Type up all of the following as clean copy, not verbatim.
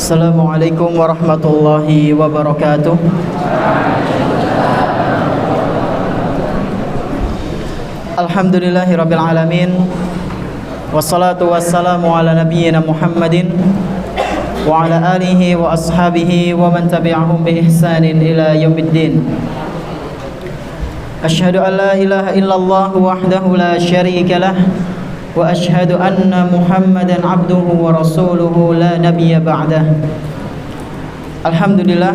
Assalamualaikum warahmatullahi wabarakatuh. Alhamdulillahirabbil alamin. Wassalatu wassalamu ala nabiyyina Muhammadin wa ala alihi wa ashabihi wa man tabi'ahum bi ihsanin ila yaumiddin. Asyhadu an la ilaha illallah wahdahu la syarika lah wa asyhadu anna Muhammadan abduhu wa rasuluhu la nabiyya ba'dah. Alhamdulillah,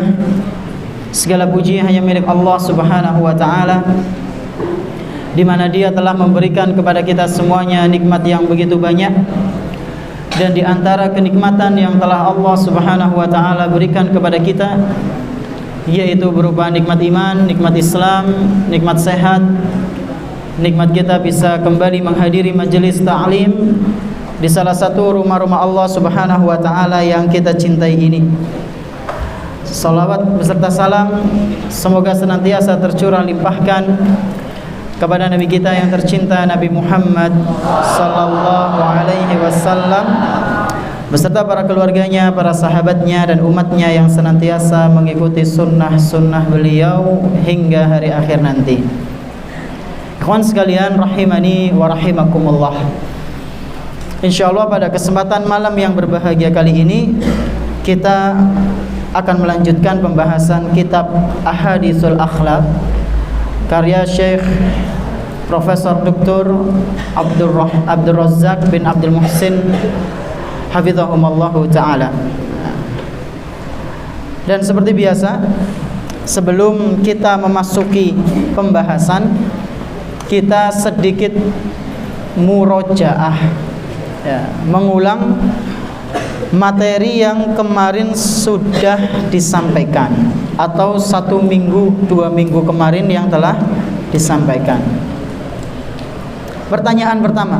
segala puji hanya milik Allah Subhanahu wa taala, di mana Dia telah memberikan kepada kita semuanya nikmat yang begitu banyak. Dan di antara kenikmatan yang telah Allah Subhanahu wa taala berikan kepada kita, yaitu berupa nikmat iman, nikmat Islam, nikmat sehat, nikmat kita bisa kembali menghadiri majelis ta'lim di salah satu rumah-rumah Allah Subhanahu wa taala yang kita cintai ini. Salawat beserta salam semoga senantiasa tercurah limpahkan kepada Nabi kita yang tercinta, Nabi Muhammad sallallahu alaihi wasallam, beserta para keluarganya, para sahabatnya, dan umatnya yang senantiasa mengikuti sunnah-sunnah beliau hingga hari akhir nanti. Ikhwan sekalian rahimani wa rahimakumullah, insyaallah pada kesempatan malam yang berbahagia kali ini kita akan melanjutkan pembahasan kitab Ahaditsul Akhlaq karya Syekh Profesor Dr. Abdul Razzaq bin Abdul Muhsin hafizahumallahu ta'ala. Dan seperti biasa, sebelum kita memasuki pembahasan, kita sedikit murojaah, ya, mengulang materi yang kemarin sudah disampaikan, atau 1 minggu 2 minggu kemarin yang telah disampaikan. Pertanyaan pertama,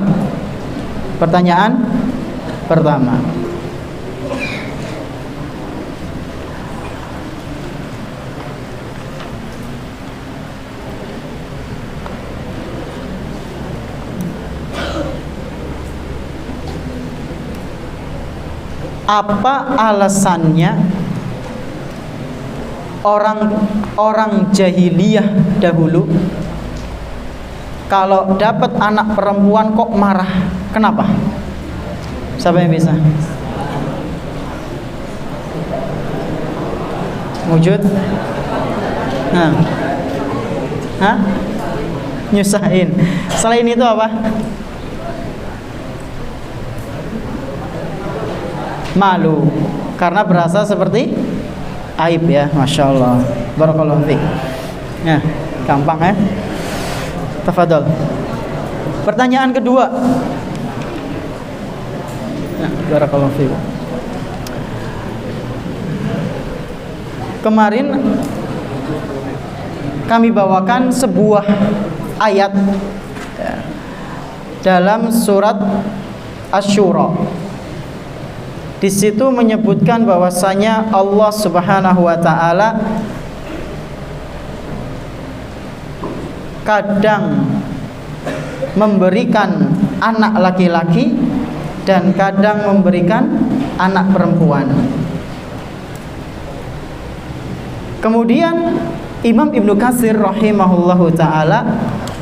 apa alasannya orang jahiliyah dahulu kalau dapat anak perempuan kok marah? Kenapa? Siapa yang bisa? Wujud? Nah, hah? Nyusahin. Selain itu apa? Malu, karena berasa seperti aib, ya. Masya Allah, barakallahu fiik. Nah, gampang ya. Tafadhol. Pertanyaan kedua. Nah, barakallahu fiik. Kemarin kami bawakan sebuah ayat, ya, dalam surat Asy-Syura. Di situ menyebutkan bahwasanya Allah Subhanahu wa taala kadang memberikan anak laki-laki dan kadang memberikan anak perempuan. Kemudian Imam Ibnu Katsir rahimahullahu taala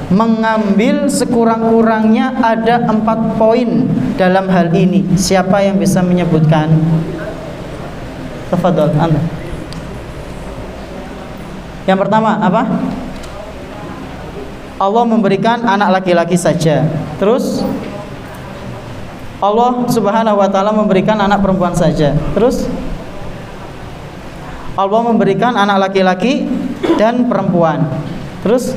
mengambil sekurang-kurangnya ada 4 poin dalam hal ini. Siapa yang bisa menyebutkan? Tafadhol, Anda. Yang pertama apa? Allah memberikan anak laki-laki saja. Terus Allah Subhanahu wa taala memberikan anak perempuan saja. Terus Allah memberikan anak laki-laki dan perempuan. Terus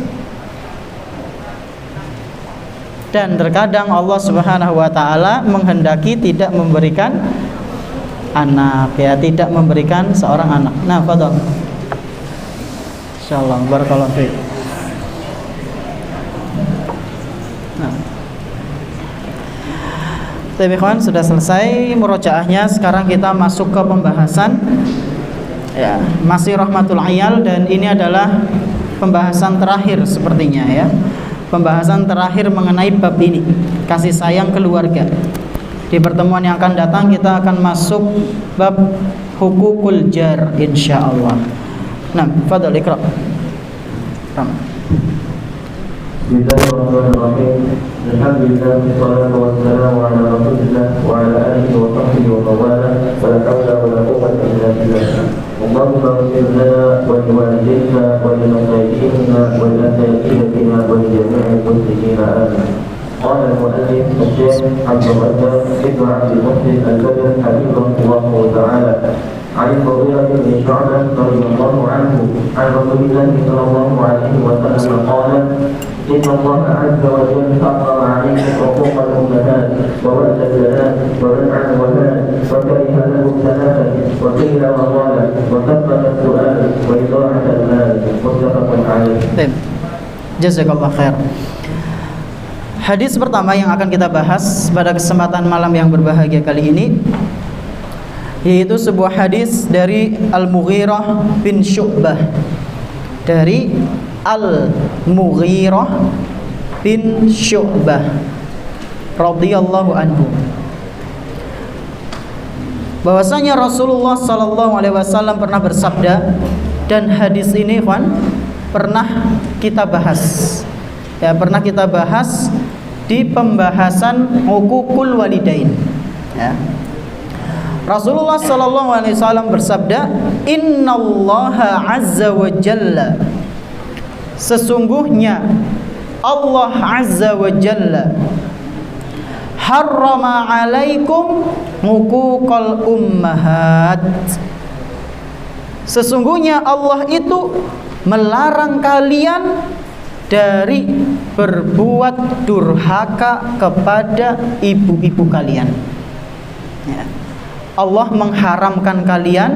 dan terkadang Allah Subhanahu wa taala menghendaki tidak memberikan anak, ya, tidak memberikan seorang anak. Nah, fadhol. Insyaallah, barakallahu fiik. Nah. Teman-teman, sudah selesai murojaahnya. Sekarang kita masuk ke pembahasan, ya, masih rahmatul ayal, dan ini adalah pembahasan terakhir sepertinya, ya. Pembahasan terakhir mengenai bab ini, kasih sayang keluarga. Di pertemuan yang akan datang kita akan masuk bab hukukul jar insyaallah. Nah, fadhal ikra. Bismillahirrahmanirrahim. Alhamdulillah wassalatu wassalamu ala Rasulillah wa ala alihi wa sahbihi wa mawala. Wa la hawla wa la quwwata illa billah. Allahumma ighfir lana wa liwalidayna wa li mashayikhina wa li asatidatina wa li jami'il muslimina amin. Qala al-mu'allif Syekh Abdul Razak Ibnu Abdul Muhsin Al-Badr hafizahullah ta'ala. عن المغيرة بن شعبة رضي الله عنه عن رسول الله صلى الله عليه وسلم قال: إن الله عز وجل حرم عليكم حقوق الأمهات وولد البنات ومنع الوفاء وكره له الثلاثة وقيل وقال وكثرة السؤال وإضاعة المال متفق عليه. Jazakallah khair. Hadis pertama yang akan kita bahas pada kesempatan malam yang berbahagia kali ini, yaitu sebuah hadis dari Al-Mughirah bin Syu'bah, dari Al-Mughirah bin Syu'bah radhiyallahu anhu, bahwasanya Rasulullah sallallahu alaihi wasallam pernah bersabda, dan hadis ini pernah kita bahas, pernah kita bahas di pembahasan hukukul walidain, Rasulullah sallallahu alaihi wasallam bersabda, "Innallaha azza wa jalla", sesungguhnya Allah azza wa jalla, harrama alaikum huquqal ummahat, sesungguhnya Allah itu melarang kalian dari berbuat durhaka kepada ibu-ibu kalian. Allah mengharamkan kalian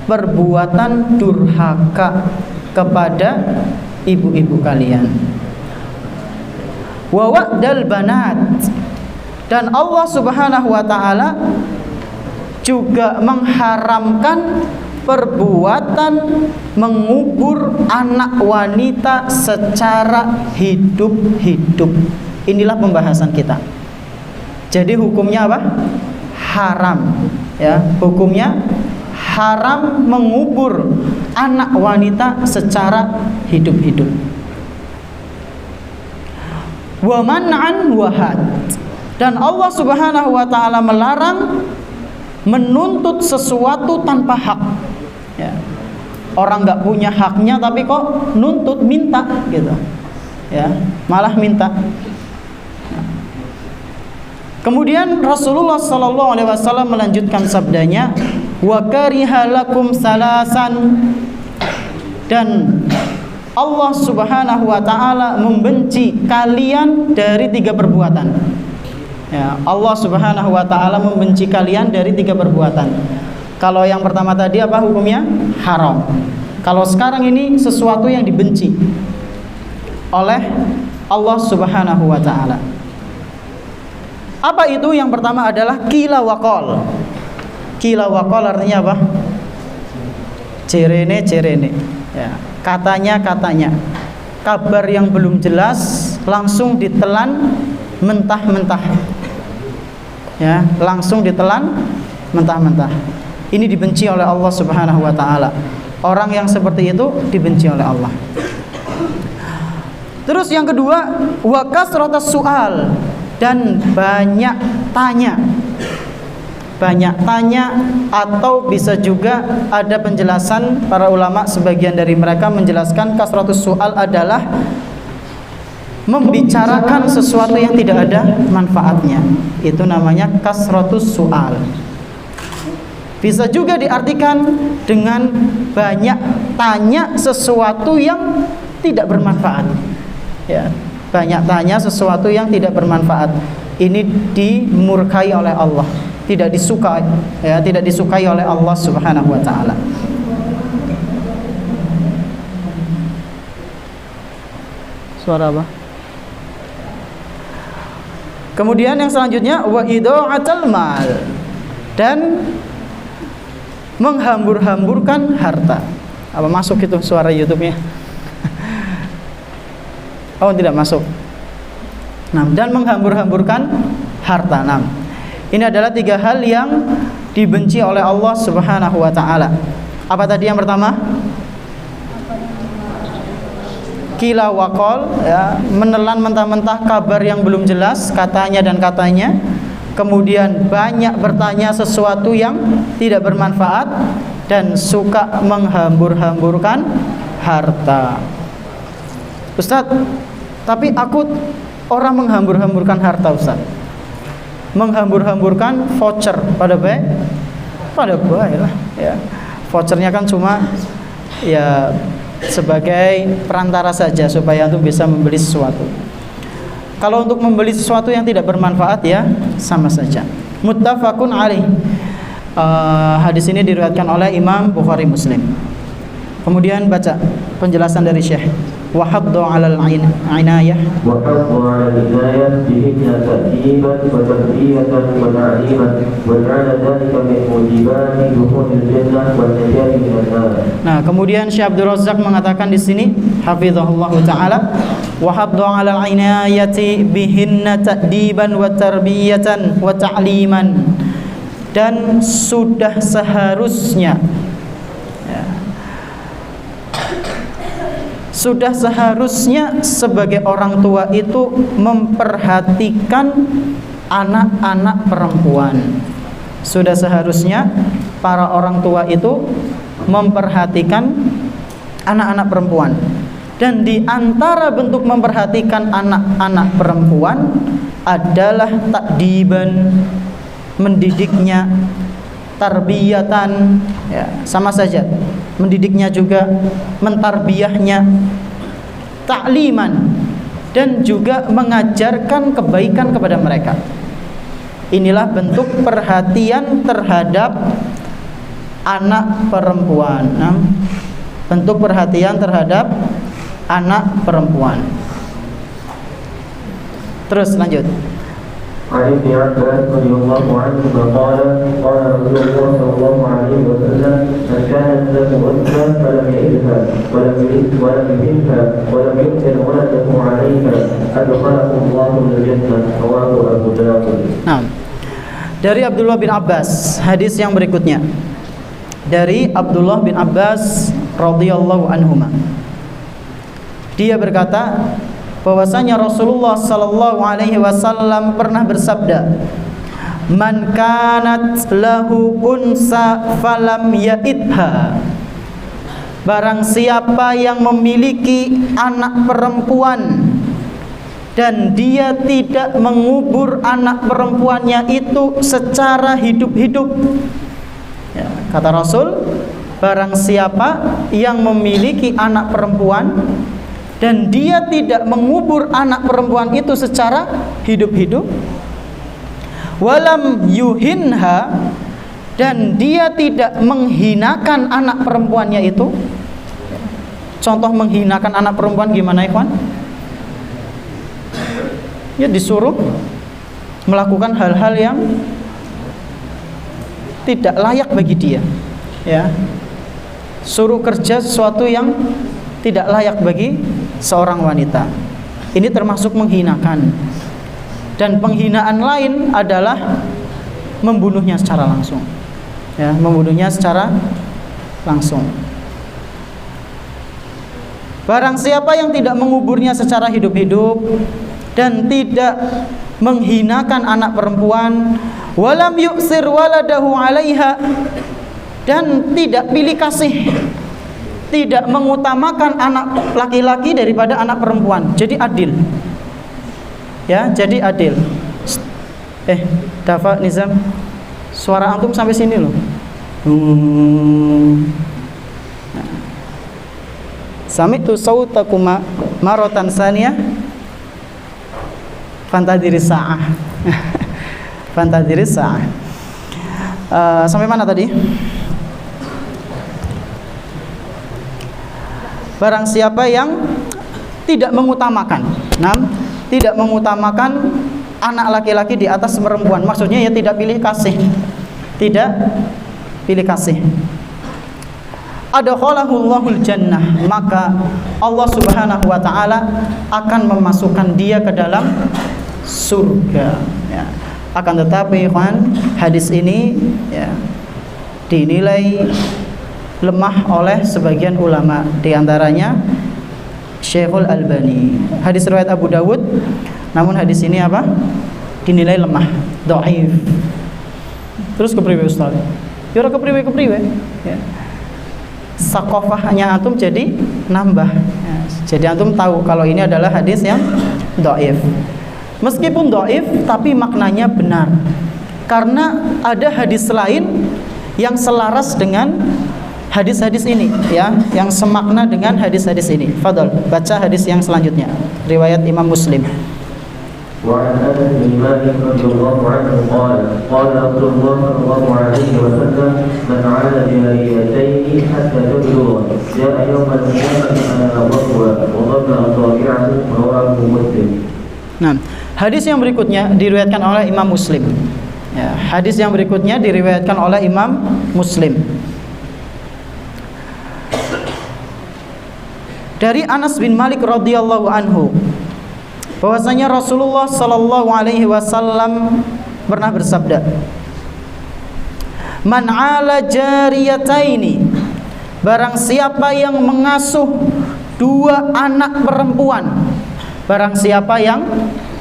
perbuatan durhaka kepada ibu-ibu kalian. Wa wa'dal banat, dan Allah Subhanahu wa taala juga mengharamkan perbuatan mengubur anak wanita secara hidup-hidup. Inilah pembahasan kita. Jadi hukumnya apa? Haram, hukumnya haram mengubur anak wanita secara hidup-hidup. Wa man'an wahad, dan Allah Subhanahu wa taala melarang menuntut sesuatu tanpa hak. Orang nggak punya haknya tapi kok nuntut, minta gitu, malah minta. Kemudian Rasulullah sallallahu alaihi wasallam melanjutkan sabdanya, wa kariha lakum salasan, dan Allah Subhanahu wa taala membenci kalian dari 3 perbuatan. Allah Subhanahu wa taala membenci kalian dari 3 perbuatan. Kalau yang pertama tadi apa hukumnya? Haram. Kalau sekarang ini sesuatu yang dibenci oleh Allah Subhanahu wa taala. Apa itu? Yang pertama adalah qila wa qol. Qila wa qol artinya apa? Cerene, katanya. Kabar yang belum jelas langsung ditelan mentah-mentah. Langsung ditelan mentah-mentah. Ini dibenci oleh Allah Subhanahu wa taala. Orang yang seperti itu dibenci oleh Allah. Terus yang kedua, wa kasratus su'al, dan banyak tanya. Banyak tanya, atau bisa juga ada penjelasan para ulama, sebagian dari mereka menjelaskan kasratus su'al adalah membicarakan sesuatu yang tidak ada manfaatnya. Itu namanya kasratus su'al. Bisa juga diartikan dengan banyak tanya sesuatu yang tidak bermanfaat. Banyak tanya sesuatu yang tidak bermanfaat. Ini dimurkai oleh Allah, tidak disukai, tidak disukai oleh Allah Subhanahu wa taala. Suara apa? Kemudian yang selanjutnya wa idha'atul mal, dan menghambur-hamburkan harta. Apa masuk itu suara YouTube-nya? Oh, tidak masuk. Dan menghambur-hamburkan harta. Ini adalah 3 hal yang dibenci oleh Allah Subhanahu wa taala. Apa tadi yang pertama? Kila waqal, ya, menelan mentah-mentah kabar yang belum jelas, katanya dan katanya. Kemudian banyak bertanya sesuatu yang tidak bermanfaat dan suka menghambur-hamburkan harta. Ustaz, tapi aku orang menghambur-hamburkan harta, Ustaz. Menghambur-hamburkan voucher pada baik lah, ya. Vouchernya kan cuma ya sebagai perantara saja supaya antum bisa membeli sesuatu. Kalau untuk membeli sesuatu yang tidak bermanfaat ya sama saja. Muttafaqun alaih. Hadis ini diriwayatkan oleh Imam Bukhari Muslim. Kemudian baca penjelasan dari Syekh. Wa haddu 'alal 'inayah. Wa haddu 'alal 'inayah bihinna ta'diban wa tarbiyatan wa ta'liman wa ja'ala dhalika min mujibati dukhulil jannah wa najati minan nar. Nah, kemudian Syekh Abdul Razzaq mengatakan di sini, hafizahullahu taala, wa haddu 'alal 'inayati bihinna ta'diban wa tarbiyatan wa ta'liman. Dan sudah seharusnya, ya, sudah seharusnya sebagai orang tua itu memperhatikan anak-anak perempuan. Sudah seharusnya para orang tua itu memperhatikan anak-anak perempuan. Dan di antara bentuk memperhatikan anak-anak perempuan adalah takdiban, mendidiknya, tarbiyatan, ya, sama saja. Mendidiknya juga, mentarbiyahnya, ta'liman, dan juga mengajarkan kebaikan kepada mereka. Inilah bentuk perhatian terhadap anak perempuan. Nah, bentuk perhatian terhadap anak perempuan. Terus lanjut. عن ابن عباس رضي الله عنهما قال قال رسول الله صلى الله عليه وسلم من كانت له أنثى فلم يئدها ولم يهنها ولم يؤثر ولده عليها أدخله الله الجنة رواه أبو داود. Nah, dari Abdullah bin Abbas, hadis yang berikutnya. Dari Abdullah bin Abbas radhiyallahu anhuma. Dia berkata bahwasanya Rasulullah sallallahu alaihi wasallam pernah bersabda, "Man kanat lahu unsa falam ya'idha." Barang siapa yang memiliki anak perempuan dan dia tidak mengubur anak perempuannya itu secara hidup-hidup. Ya, kata Rasul, barang siapa yang memiliki anak perempuan dan dia tidak mengubur anak perempuan itu secara hidup-hidup, walam yuhinha, dan dia tidak menghinakan anak perempuannya itu. Contoh menghinakan anak perempuan gimana, ikhwan? Ya, disuruh melakukan hal-hal yang tidak layak bagi dia, ya. Suruh kerja sesuatu yang tidak layak bagi seorang wanita. Ini termasuk menghinakan. Dan penghinaan lain adalah membunuhnya secara langsung. Ya, membunuhnya secara langsung. Barang siapa yang tidak menguburnya secara hidup-hidup dan tidak menghinakan anak perempuan, walam yu'sir waladahu 'alaiha, dan tidak pilih kasih, tidak mengutamakan anak laki-laki daripada anak perempuan. Jadi adil. Ya, jadi adil. Dafa Nizam, suara antum sampai sini loh. Sami'tu sautakuma maratan saniyah fantadiris sa'ah. Fantadiris sa'ah. Sampai mana tadi? Barang siapa yang tidak mengutamakan, tidak mengutamakan anak laki-laki di atas perempuan, maksudnya ya tidak pilih kasih, tidak pilih kasih. Adkhalahul jannah, maka Allah Subhanahu wa taala akan memasukkan dia ke dalam surga. Ya. Akan tetapi hadis ini ya, dinilai lemah oleh sebagian ulama, di antaranya Syekhul Albani. Hadis riwayat Abu Dawud, namun hadis ini apa? Dinilai lemah, dhaif. Terus kepriwe Ustaz? Ya ora kepriwe ya. Sakofahnya antum jadi nambah ya. Jadi antum tahu kalau ini adalah hadis yang dhaif. Meskipun dhaif tapi maknanya benar, karena ada hadis lain yang selaras dengan hadis-hadis ini ya, yang semakna dengan hadis-hadis ini. Fadhol, baca hadis yang selanjutnya, riwayat Imam Muslim. وعن أنس بن مالك رضي الله عنه قال قال رسول الله صلى الله عليه وسلم من عاد جاريتين حتى تبلغ جاء يوم القيامة على ضربها وضم أصابعه رواه مسلم. Nah, hadis yang berikutnya diriwayatkan oleh Imam Muslim. Ya, hadis yang berikutnya diriwayatkan oleh Imam Muslim. Dari Anas bin Malik radhiyallahu anhu, bahwasanya Rasulullah sallallahu alaihi wasallam pernah bersabda, "Man 'ala jariyataini," barang siapa yang mengasuh dua anak perempuan. Barang siapa yang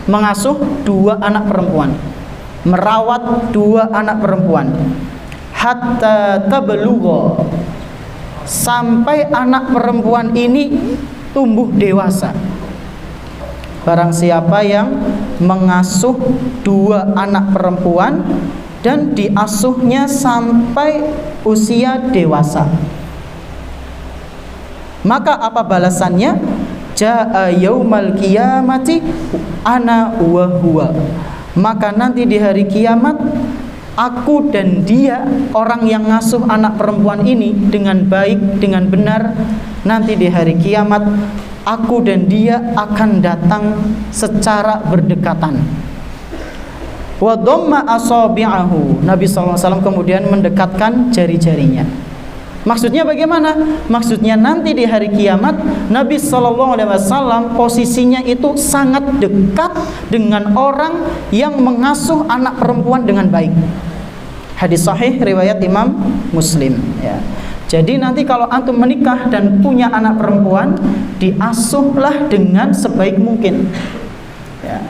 mengasuh dua anak perempuan, merawat dua anak perempuan, hatta tablugha, sampai anak perempuan ini tumbuh dewasa. Barang siapa yang mengasuh dua anak perempuan dan diasuhnya sampai usia dewasa, maka apa balasannya? Jaa yaumal qiyamati ana wa huwa, maka nanti di hari kiamat aku dan dia, orang yang ngasuh anak perempuan ini dengan baik, dengan benar, nanti di hari kiamat aku dan dia akan datang secara berdekatan. Wa dhamma asabi'ahu, Nabi SAW kemudian mendekatkan jari-jarinya. Maksudnya bagaimana? Maksudnya nanti di hari kiamat Nabi SAW posisinya itu sangat dekat dengan orang yang mengasuh anak perempuan dengan baik. Hadis sahih riwayat Imam Muslim ya. Jadi nanti kalau antum menikah dan punya anak perempuan, diasuhlah dengan sebaik mungkin ya.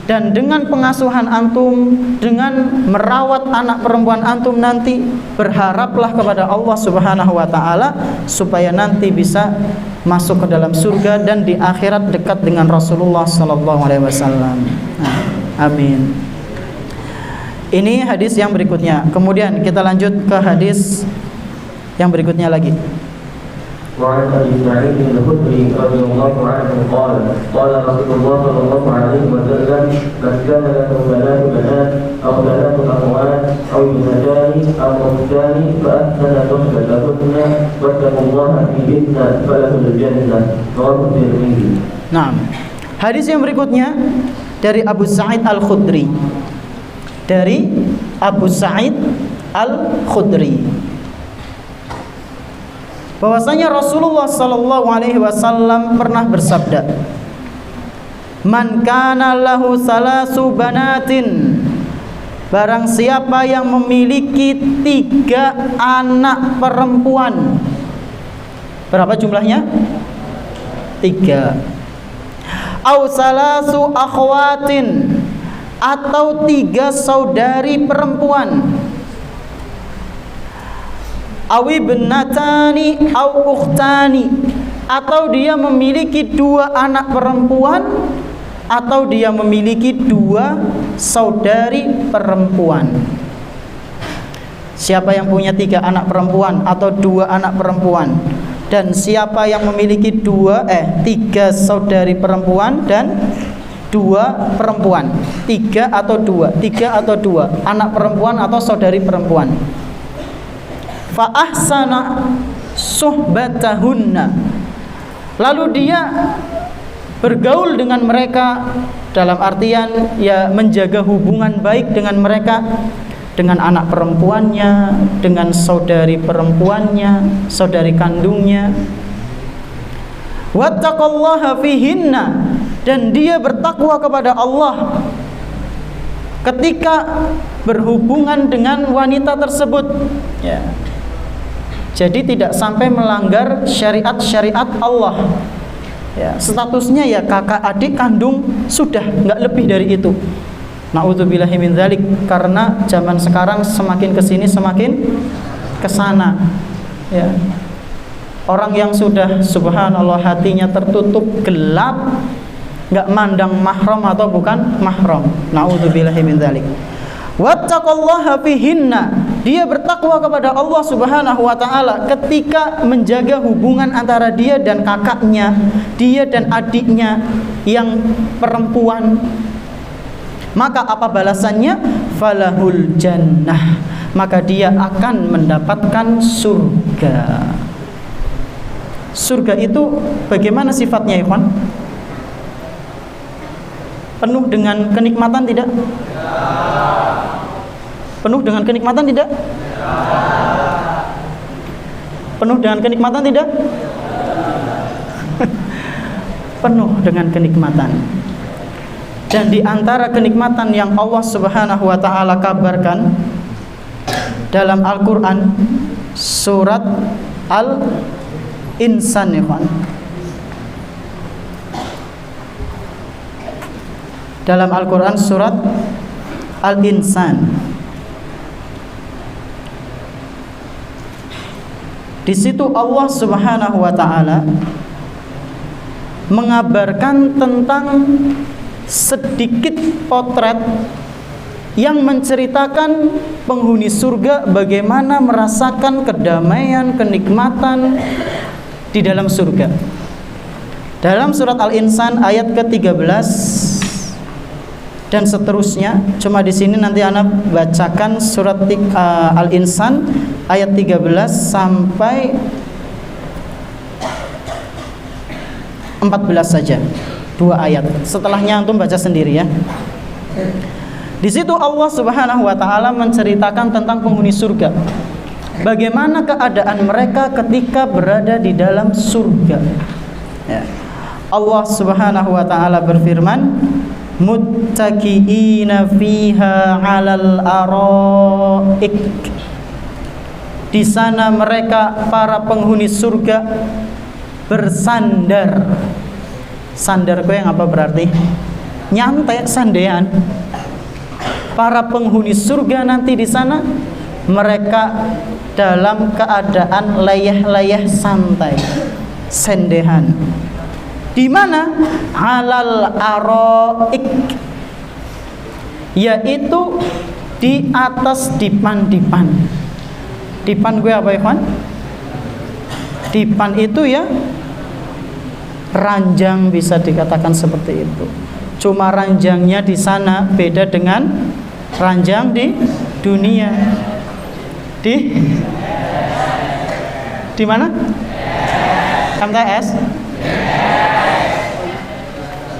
Dan dengan pengasuhan antum, dengan merawat anak perempuan antum nanti, berharaplah kepada Allah Subhanahu wa taala supaya nanti bisa masuk ke dalam surga dan di akhirat dekat dengan Rasulullah sallallahu alaihi wasallam. Amin. Ini hadis yang berikutnya. Kemudian kita lanjut ke hadis yang berikutnya lagi. وعن أبي سعيد الخدري رضي الله عنه قال قال رسول الله صلى الله عليه وسلم من كان له ثلاث بنات أو ثلاث أخوات أو ابنتان أو أختان فأحسن صحبتهن واتقوا الله فيهن فله الجنة رواه الترمذي. Nah, hadis yang berikutnya dari Abu Sa'id Al-Khudri. Dari Abu Sa'id Al-Khudri, bahwasanya Rasulullah sallallahu alaihi wasallam pernah bersabda, "Man kana lahu salasu banatin," barang siapa yang memiliki 3 anak perempuan. Berapa jumlahnya? 3. Au salasu akhwatin, atau 3 saudari perempuan. Awi benatani au ukhtani, atau dia memiliki 2 anak perempuan, atau dia memiliki 2 saudari perempuan. Siapa yang punya 3 anak perempuan atau 2 anak perempuan, dan siapa yang memiliki 3 saudari perempuan dan 2 perempuan, 3 atau 2 anak perempuan atau saudari perempuan, fa ahsana suhbatahunna, lalu dia bergaul dengan mereka, dalam artian ya menjaga hubungan baik dengan mereka, dengan anak perempuannya, dengan saudari perempuannya, saudari kandungnya. Wattaqallaha fihinna, dan dia bertakwa kepada Allah ketika berhubungan dengan wanita tersebut, ya. Jadi tidak sampai melanggar syariat-syariat Allah. Ya, statusnya ya kakak adik kandung sudah, nggak lebih dari itu. Na'udzubillahi min dzalik, karena zaman sekarang semakin kesini semakin kesana. Ya. Orang yang sudah subhanallah hatinya tertutup gelap, nggak mandang mahram atau bukan mahram. Na'udzubillahi min dzalik. Wattaqallaha fihinna, dia bertakwa kepada Allah Subhanahu wa taala ketika menjaga hubungan antara dia dan kakaknya, dia dan adiknya yang perempuan. Maka apa balasannya? Falahul jannah, maka dia akan mendapatkan surga. Surga itu bagaimana sifatnya, ikhwan? Penuh dengan kenikmatan tidak? Penuh dengan kenikmatan tidak? Penuh dengan kenikmatan tidak? Penuh dengan kenikmatan. Dan di antara kenikmatan yang Allah Subhanahu wa taala kabarkan dalam Al-Qur'an surat Al-Insan, ikhwan. Dalam Al-Qur'an surat Al-Insan, di situ Allah Subhanahu wa taala mengabarkan tentang sedikit potret yang menceritakan penghuni surga bagaimana merasakan kedamaian, kenikmatan di dalam surga. Dalam surat Al-Insan ayat ke-13 dan seterusnya. Cuma di sini nanti ana bacakan surat Al-Insan ayat 13 sampai 14 saja. 2 ayat. Setelahnya antum baca sendiri ya. Di situ Allah Subhanahu wa taala menceritakan tentang penghuni surga. Bagaimana keadaan mereka ketika berada di dalam surga. Ya. Allah Subhanahu wa taala berfirman, muttaqiina fiha 'alal araik. Di sana mereka para penghuni surga bersandar. Sandar kowe yang apa berarti? Nyantai, sandean. Para penghuni surga nanti di sana mereka dalam keadaan layah-layah santai, sendehan. Di mana? Alal araik, yaitu di atas dipan-dipan. Dipan gue apa, ikhwan? Dipan itu ya ranjang, bisa dikatakan seperti itu. Cuma ranjangnya di sana beda dengan ranjang di dunia. Di mana? MTS?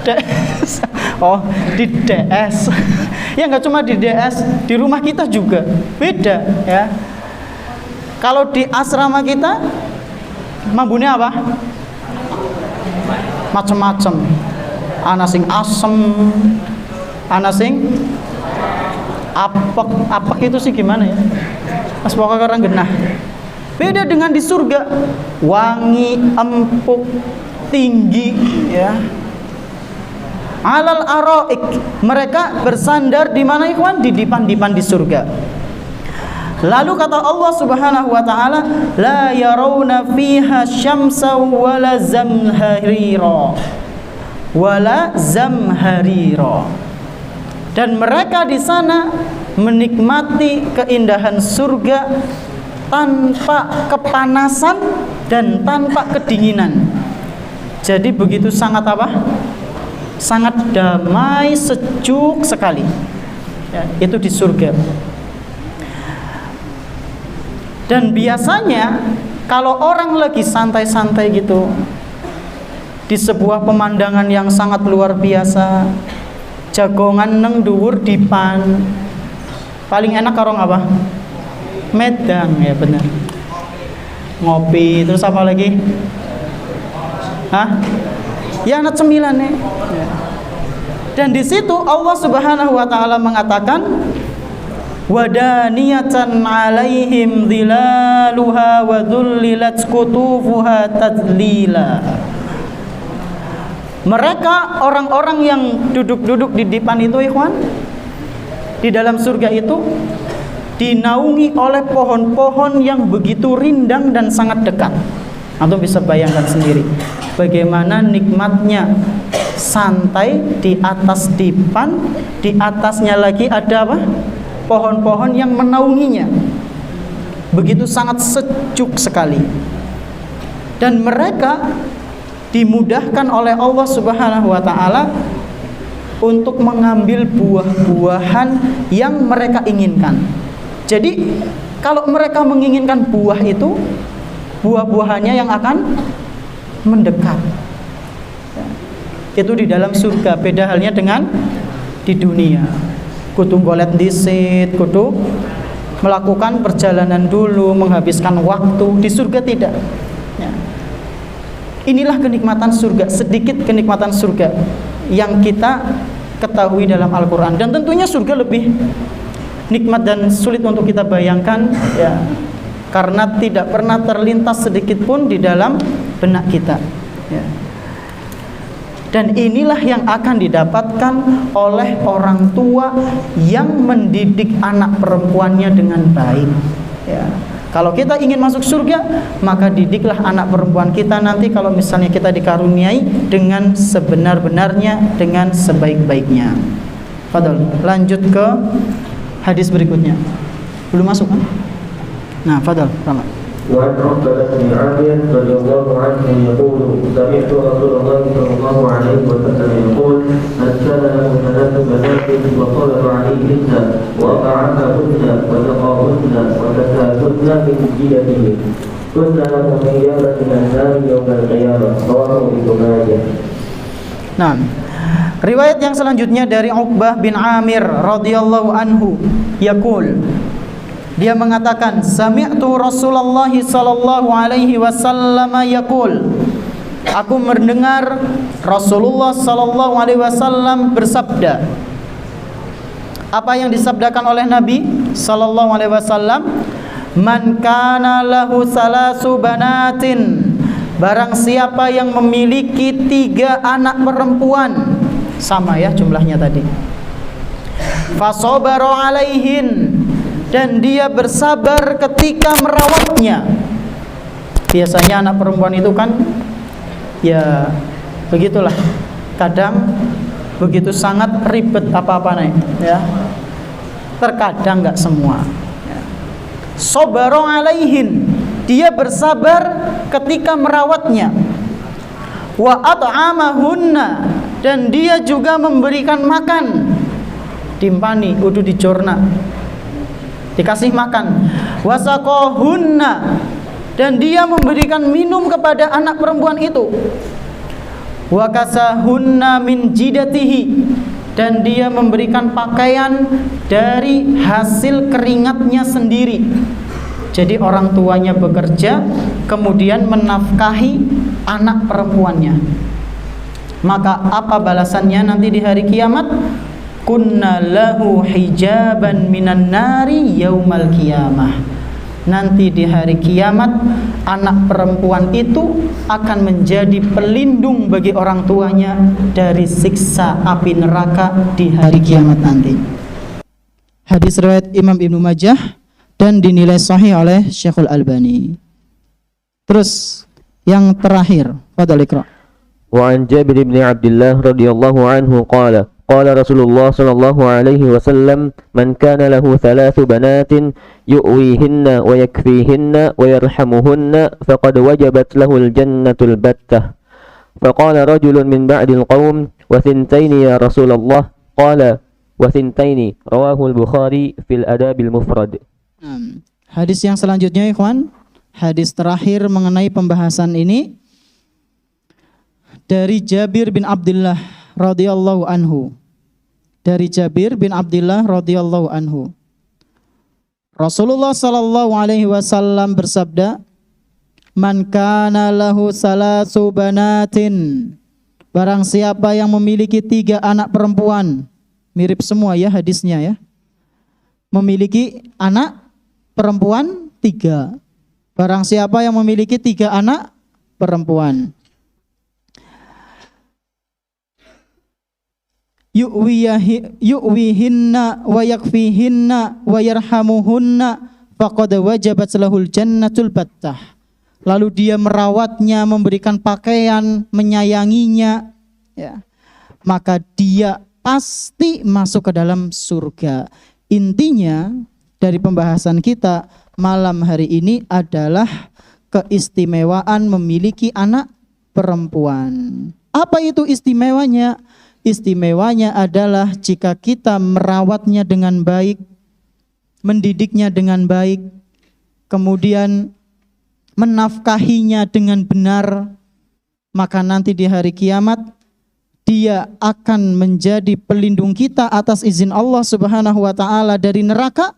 DS. Oh, di DS. Ya nggak cuma di DS, di rumah kita juga beda ya. Kalau di asrama kita mambune apa? Macam-macam. Ana sing asem, ana sing apek itu sih gimana ya? Mas pokoknya orang genah. Beda dengan di surga, wangi, empuk, tinggi ya. Alal araik, mereka bersandar di mana, ikhwan? Di dipan-dipan di surga. Lalu kata Allah Subhanahu wa taala, la yarawna fiha syamsa wala zamharira. Wala zamharira. Dan mereka di sana menikmati keindahan surga tanpa kepanasan dan tanpa kedinginan. Jadi begitu sangat apa? Sangat damai, sejuk sekali ya, itu di surga. Dan biasanya kalau orang lagi santai-santai gitu di sebuah pemandangan yang sangat luar biasa, jagongan neng dhuwur dipan, paling enak karo apa? Medang, ya benar. Ngopi, terus apa lagi? Hah? Ya anak cemilan nih. Ya. Dan di situ Allah Subhanahu wa taala mengatakan wadaniyatan 'alaihim dhilaluha wa dhullilat qutufuha tadlila. Mereka orang-orang yang duduk-duduk di depan itu, ikhwan, di dalam surga itu dinaungi oleh pohon-pohon yang begitu rindang dan sangat dekat. Antum bisa bayangkan sendiri bagaimana nikmatnya santai di atas dipan, di atasnya lagi ada apa? Pohon-pohon yang menaunginya. Begitu sangat sejuk sekali. Dan mereka dimudahkan oleh Allah Subhanahu wa taala untuk mengambil buah-buahan yang mereka inginkan. Jadi kalau mereka menginginkan buah itu, buah-buahannya yang akan mendekat. Itu di dalam surga. Beda halnya dengan di dunia. Kudu golet disit, kudu melakukan perjalanan dulu, menghabiskan waktu. Di surga tidak. Ya. Inilah kenikmatan surga, sedikit kenikmatan surga yang kita ketahui dalam Al-Quran. Dan tentunya surga lebih nikmat dan sulit untuk kita bayangkan, ya, karena tidak pernah terlintas sedikit pun di dalam benak kita, ya. Dan inilah yang akan didapatkan oleh orang tua yang mendidik anak perempuannya dengan baik, ya. Kalau kita ingin masuk surga, maka didiklah anak perempuan kita nanti kalau misalnya kita dikaruniai dengan sebenar-benarnya, dengan sebaik-baiknya. Fadol, lanjut ke hadis berikutnya. Belum masuk kan? Nah, fadol, Rahmat. وعن عقبة بن عامر رضي الله عنه يقول سمعت رسول الله صلى الله عليه وسلم يقول من كان له ثلاث بنات وطلب عليهن وأطعمهن وسقاهن وكساهن من جيته كن له حجابا من النار يوم القيامة رواه ابن ماجه. Nah, riwayat yang selanjutnya dari Uqbah bin Amir radhiyallahu anhu yaqul, dia mengatakan sami'tu Rasulullah sallallahu alaihi wasallam yaqul, aku mendengar Rasulullah sallallahu alaihi wasallam bersabda. Apa yang disabdakan oleh Nabi sallallahu alaihi wasallam? Man kana lahu salasu banatin, barang siapa yang memiliki 3 anak perempuan, sama ya jumlahnya tadi. Fasobara alaihin, dan dia bersabar ketika merawatnya. Biasanya anak perempuan itu kan, ya begitulah, kadang begitu sangat ribet apa-apa nih, ya. Terkadang nggak semua. Ya. Sobaro alaihin, dia bersabar ketika merawatnya. Wa at'amahunna, dan dia juga memberikan makan. Timpani, udah dijorna, dikasih makan. Wasaqahunna, dan dia memberikan minum kepada anak perempuan itu. Wa kasahunna min jidatihi, dan dia memberikan pakaian dari hasil keringatnya sendiri. Jadi orang tuanya bekerja, kemudian menafkahi anak perempuannya. Maka apa balasannya nanti di hari kiamat? Kunna lahu hijaban minan nari yaumal qiyamah. Nanti di hari kiamat anak perempuan itu akan menjadi pelindung bagi orang tuanya dari siksa api neraka di hari kiamat nanti. Hadis riwayat Imam Ibnu Majah dan dinilai sahih oleh Syekhul Albani. Terus yang terakhir, fadhal Iqra. Wa an Jabir bin Abdullah radhiyallahu anhu qala قال رسول الله صلى الله عليه وسلم من كان له 3 بنات يؤويهن ويكفيهن ويرحمهن فقد وجبت له الجنة البتة فقال رجل من بعد القوم وثنتين يا رسول الله قال وثنتين رواه البخاري في الأداب المفرد. Hadis yang selanjutnya ikhwan, hadis terakhir mengenai pembahasan ini dari Jabir bin Abdullah radhiyallahu anhu. Dari Jabir bin Abdullah radhiyallahu anhu, Rasulullah sallallahu alaihi wasallam bersabda, "Man kana lahu salasu banatin." Barang siapa yang memiliki 3 anak perempuan, mirip semua ya hadisnya ya. Memiliki anak perempuan 3. Barang siapa yang memiliki 3 anak perempuan, yu'wihinna wa yakfihinna wa yarhamuhunna faqad wajabat lahul jannatul battah. Lalu dia merawatnya, memberikan pakaian, menyayanginya, ya, maka dia pasti masuk ke dalam surga. Intinya dari pembahasan kita malam hari ini adalah keistimewaan memiliki anak perempuan. Apa itu istimewanya? Istimewanya adalah jika kita merawatnya dengan baik, mendidiknya dengan baik, kemudian menafkahinya dengan benar, maka nanti di hari kiamat dia akan menjadi pelindung kita atas izin Allah Subhanahu wa taala dari neraka,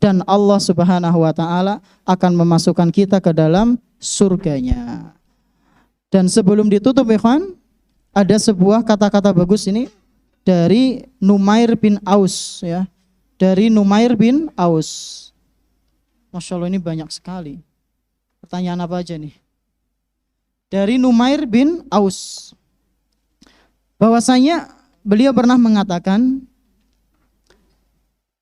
dan Allah Subhanahu wa taala akan memasukkan kita ke dalam surganya. Dan sebelum ditutup ikhwan, ada sebuah kata-kata bagus ini dari Numair bin Aus ya. Dari Numair bin Aus. Masya Allah, ini banyak sekali. Pertanyaan apa aja nih? Dari Numair bin Aus, bahwasanya beliau pernah mengatakan,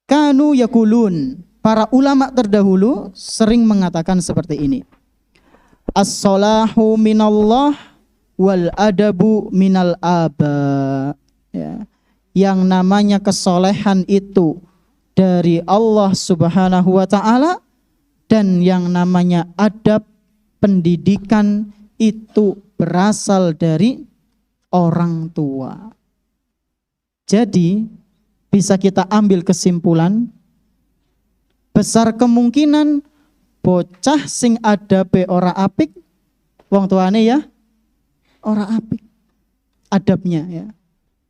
kanu yakulun, para ulama terdahulu sering mengatakan seperti ini, as-salahu minallah wal adabu minal aba, ya. Yang namanya kesolehan itu dari Allah Subhanahu wa ta'ala, dan yang namanya adab, pendidikan itu berasal dari orang tua. Jadi bisa kita ambil kesimpulan, besar kemungkinan bocah sing adabe ora apik, wong tuane ya ora apik adabnya ya.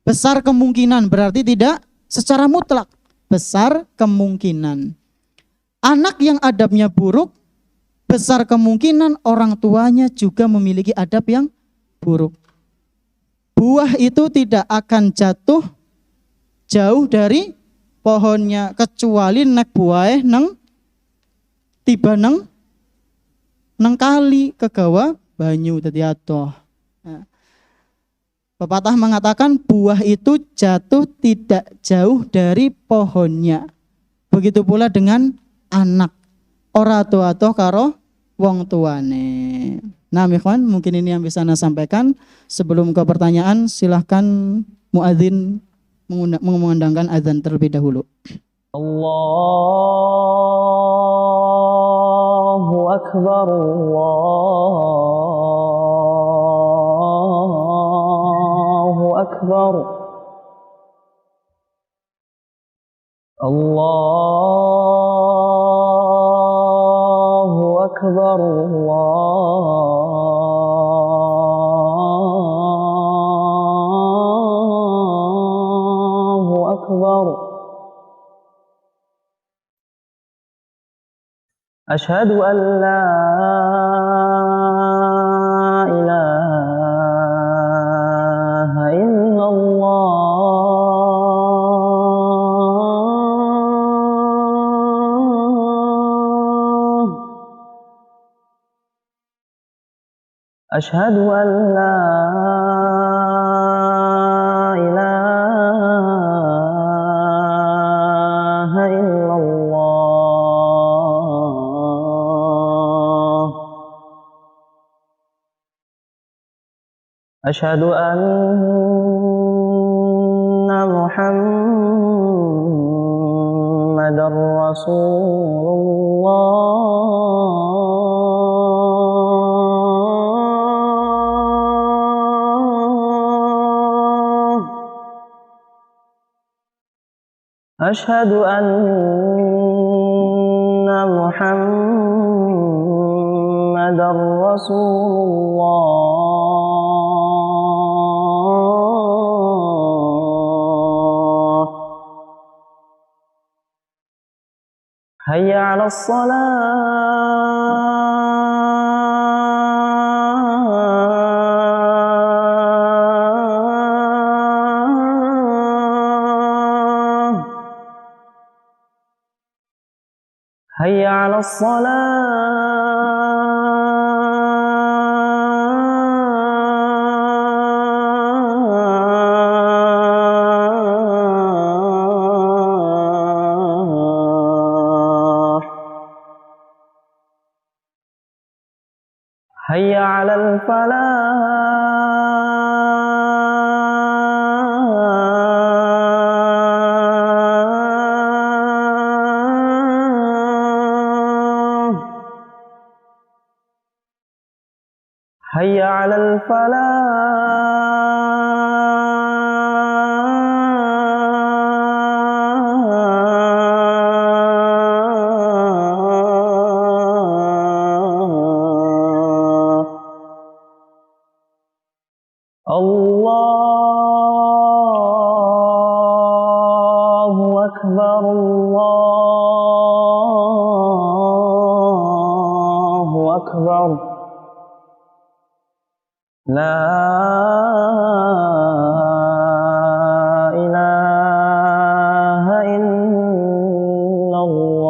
Besar kemungkinan berarti tidak secara mutlak, besar kemungkinan. Anak yang adabnya buruk, besar kemungkinan orang tuanya juga memiliki adab yang buruk. Buah itu tidak akan jatuh jauh dari pohonnya, kecuali nek buahe neng tiba neng kali kegawa banyu dadi adoh. Nah, pepatah mengatakan buah itu jatuh tidak jauh dari pohonnya. Begitu pula dengan anak, ora tua-tua karo wong tuane. Nah, ikhwan, mungkin ini yang bisa saya sampaikan. Sebelum ke pertanyaan, silahkan muadzin mengumandangkan azan terlebih dahulu. Allahu akbar, Allahu akbar, Allahu akbar, Allahu akbar. Asyhadu an la ilaha illallah. Asyhadu an la ilaha illallah. Asyhadu anna Muhammadar Rasulullah. Asyhadu anna Muhammadar Rasulullah. Hayya 'alas shalah. حي على الصلاة حي على الفلاح حي على الفلاح الله أكبر الله أكبر لا إله إلا الله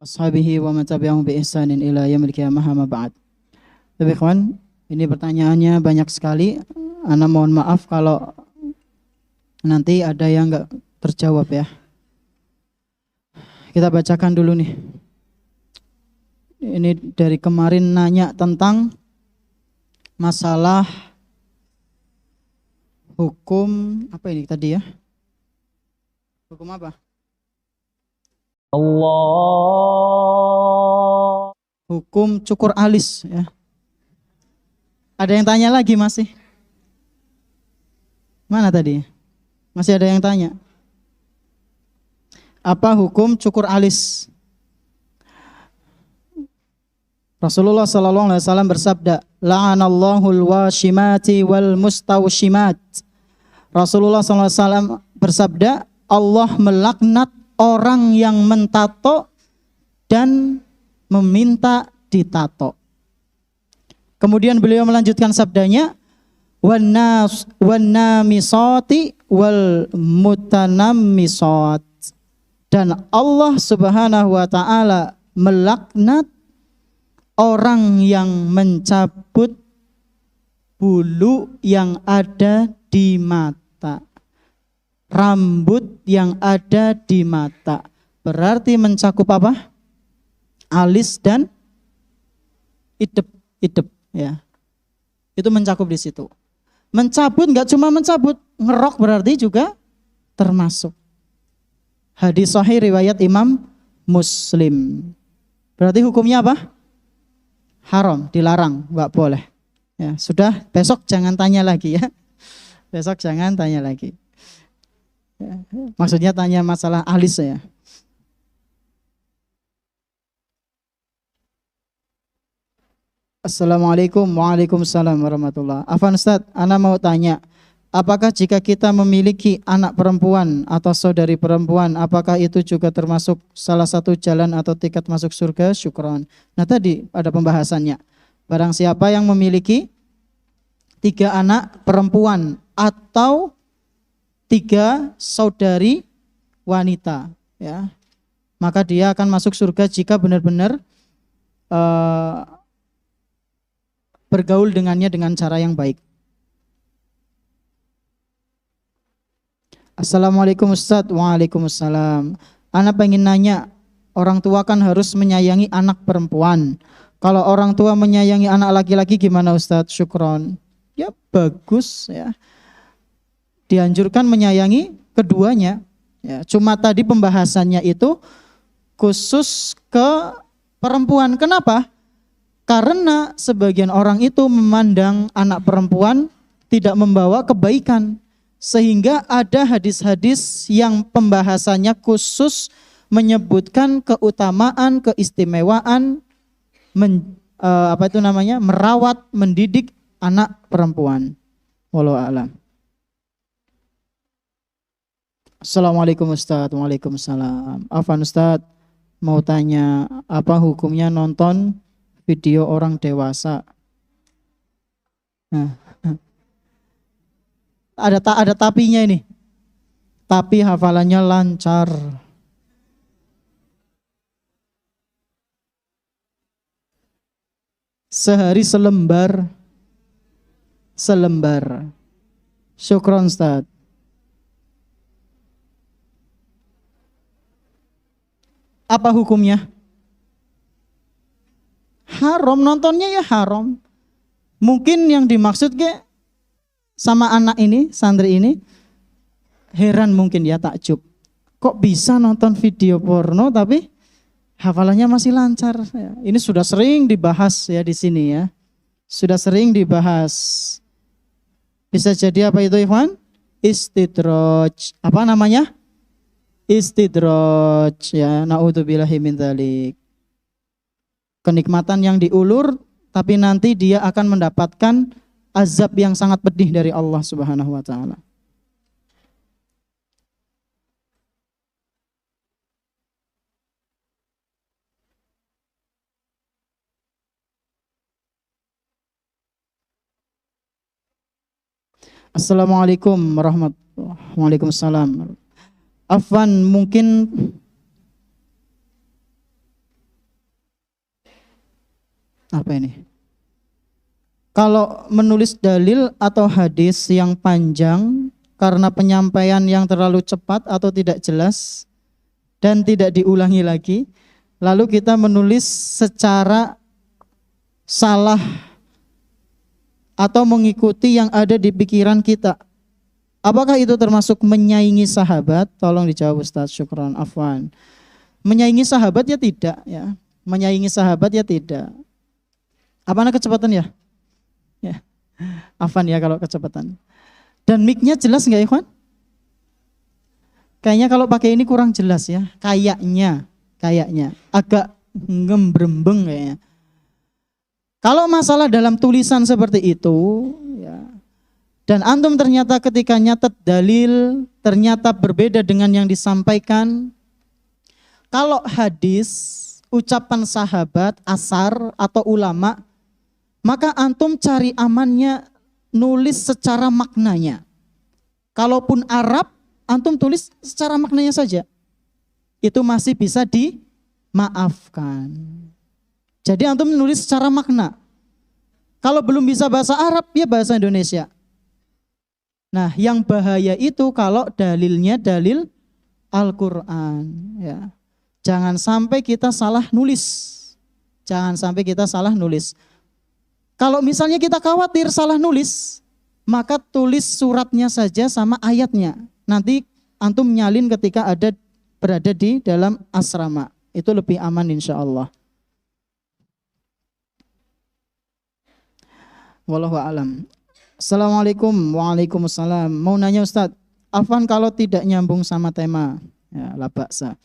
ashabihi wa man tabi'ahum bi ihsanin ila yaumil qiyamah amma ba'd. Tapi kawan, ini pertanyaannya banyak sekali. Ana mohon maaf kalau nanti ada yang enggak terjawab ya. Kita bacakan dulu nih. Ini dari kemarin nanya tentang masalah hukum apa ini tadi ya? Hukum apa? Allah Hukum cukur alis ya. Ada yang tanya lagi masih? Mana tadi? Masih ada yang tanya. Apa hukum cukur alis? Rasulullah sallallahu alaihi wasallam bersabda, "La'anallahul washimati wal mustawshimat." Rasulullah sallallahu alaihi wasallam bersabda, Allah melaknat orang yang mentato dan meminta ditato. Kemudian beliau melanjutkan sabdanya, "Wan-namisati wal mutanammisat." Dan Allah Subhanahu wa taala melaknat orang yang mencabut bulu yang ada di mata, rambut yang ada di mata. Berarti mencakup apa? Alis dan idep ya. Itu mencakup di situ. Mencabut enggak cuma mencabut, ngerok berarti juga termasuk. Hadis sahih riwayat Imam Muslim. Berarti hukumnya apa? Haram, dilarang, enggak boleh. Ya, sudah, besok jangan tanya lagi ya. Besok jangan tanya lagi. Ya, maksudnya tanya masalah alis ya. Assalamualaikum. Waalaikumsalam warahmatullahi. Afwan Ustaz, ana mau tanya, apakah jika kita memiliki anak perempuan atau saudari perempuan, apakah itu juga termasuk salah satu jalan atau tiket masuk surga? Syukron. Nah tadi ada pembahasannya. Barang siapa yang memiliki 3 anak perempuan atau 3 saudari wanita, ya, maka dia akan masuk surga jika benar-benar bergaul dengannya dengan cara yang baik. Assalamualaikum Ustaz. Waalaikumsalam. Ana pengen nanya, orang tua kan harus menyayangi anak perempuan. Kalau orang tua menyayangi anak laki-laki gimana Ustaz? Syukron. Ya bagus ya. Dianjurkan menyayangi keduanya. Ya, cuma tadi pembahasannya itu khusus ke perempuan. Kenapa? Karena sebagian orang itu memandang anak perempuan tidak membawa kebaikan. Sehingga ada hadis-hadis yang pembahasannya khusus menyebutkan keutamaan, keistimewaan merawat, mendidik anak perempuan. Wallahu a'lam. Assalamualaikum Ustaz. Waalaikumsalam. Afwan Ustaz, mau tanya, apa hukumnya nonton video orang dewasa? Nah, ada tapinya ini. tapi hafalannya lancar. Sehari selembar. Syukron Ustaz. Apa hukumnya? Haram, nontonnya ya haram. Mungkin yang dimaksud ke sama anak ini, santri ini, heran mungkin ya, takjub. Kok bisa nonton video porno tapi hafalannya masih lancar? Ini sudah sering dibahas ya di sini ya. Sudah sering dibahas. Bisa jadi apa itu ikhwan? Istidraj. Apa namanya? Istidraj ya. Na'udzubillahi min dzalik. Kenikmatan yang diulur tapi nanti dia akan mendapatkan azab yang sangat pedih dari Allah Subhanahu wa taala. Assalamualaikum warahmatullahi wabarakatuh. Waalaikumsalam. Afwan, mungkin apa ini? Kalau menulis dalil atau hadis yang panjang karena penyampaian yang terlalu cepat atau tidak jelas dan tidak diulangi lagi, lalu kita menulis secara salah atau mengikuti yang ada di pikiran kita, apakah itu termasuk menyaingi sahabat? Tolong dijawab Ustaz. Syukran. Afwan. Menyaingi sahabat ya tidak ya. Menyaingi sahabat ya tidak. Apa kecepatan ya? Ya. Afwan ya kalau kecepatan. Dan mic-nya jelas enggak ikhwan? Kayaknya kalau pakai ini kurang jelas ya. Kayaknya agak ngembrembeng kayaknya. Kalau masalah dalam tulisan seperti itu ya, dan antum ternyata ketika nyatet dalil ternyata berbeda dengan yang disampaikan. Kalau hadis, ucapan sahabat, asar atau ulama, maka antum cari amannya nulis secara maknanya. Kalaupun Arab, antum tulis secara maknanya saja. Itu masih bisa dimaafkan. Jadi antum nulis secara makna. Kalau belum bisa bahasa Arab, ya bahasa Indonesia. Nah, yang bahaya itu kalau dalilnya dalil Al-Quran. Ya. Jangan sampai kita salah nulis. Kalau misalnya kita khawatir salah nulis, maka tulis suratnya saja sama ayatnya. Nanti antum nyalin ketika berada di dalam asrama. Itu lebih aman insya Allah. Wallahu a'lam. Assalamualaikum. Waalaikumsalam. Mau nanya Ustadz, afwan kalau tidak nyambung sama tema, ya la ba'sa.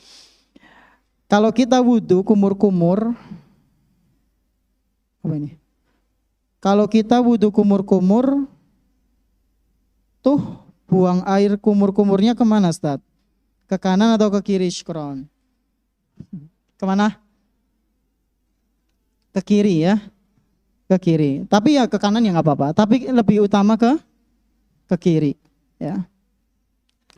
Kalau kita wudhu kumur-kumur, apa ini? Kalau kita wudhu kumur-kumur, tuh buang air kumur-kumurnya kemana Ustadz? Ke kanan atau ke kiri? Syukron. Kemana? Ke kiri ya. Ke kiri, tapi ya ke kanan ya nggak apa-apa, tapi lebih utama ke kiri ya.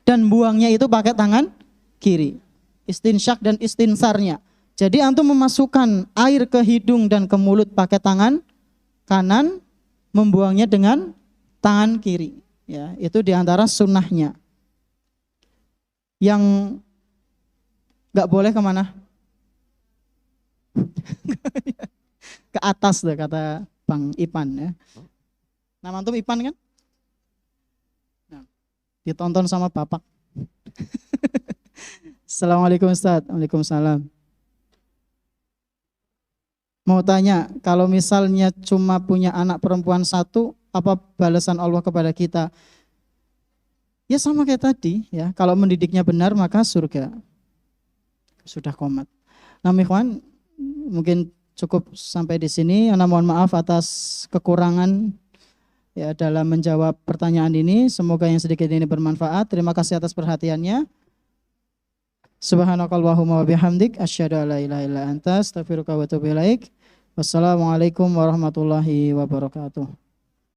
Dan buangnya itu pakai tangan kiri, istinsyak dan istinsarnya. Jadi antum memasukkan air ke hidung dan ke mulut pakai tangan kanan, membuangnya dengan tangan kiri ya. Itu diantara sunnahnya. Yang nggak boleh kemana? Ke atas deh kata Bang Ipan ya. Nama antum Ipan kan? Nah, ditonton sama bapak. Assalamualaikum Ustaz. Waalaikumsalam. Mau tanya, kalau misalnya cuma punya anak perempuan satu, apa balasan Allah kepada kita? Ya sama kayak tadi ya. Kalau mendidiknya benar maka surga. Sudah komat. Nah, ikhwan, mungkin cukup sampai di sini. Ana mohon maaf atas kekurangan ya dalam menjawab pertanyaan ini. Semoga yang sedikit ini bermanfaat. Terima kasih atas perhatiannya. Subhanakallahumma wa bihamdik asyhadu an la ilaha illa anta astaghfiruka wa atubu ilaik. Wassalamualaikum warahmatullahi wabarakatuh.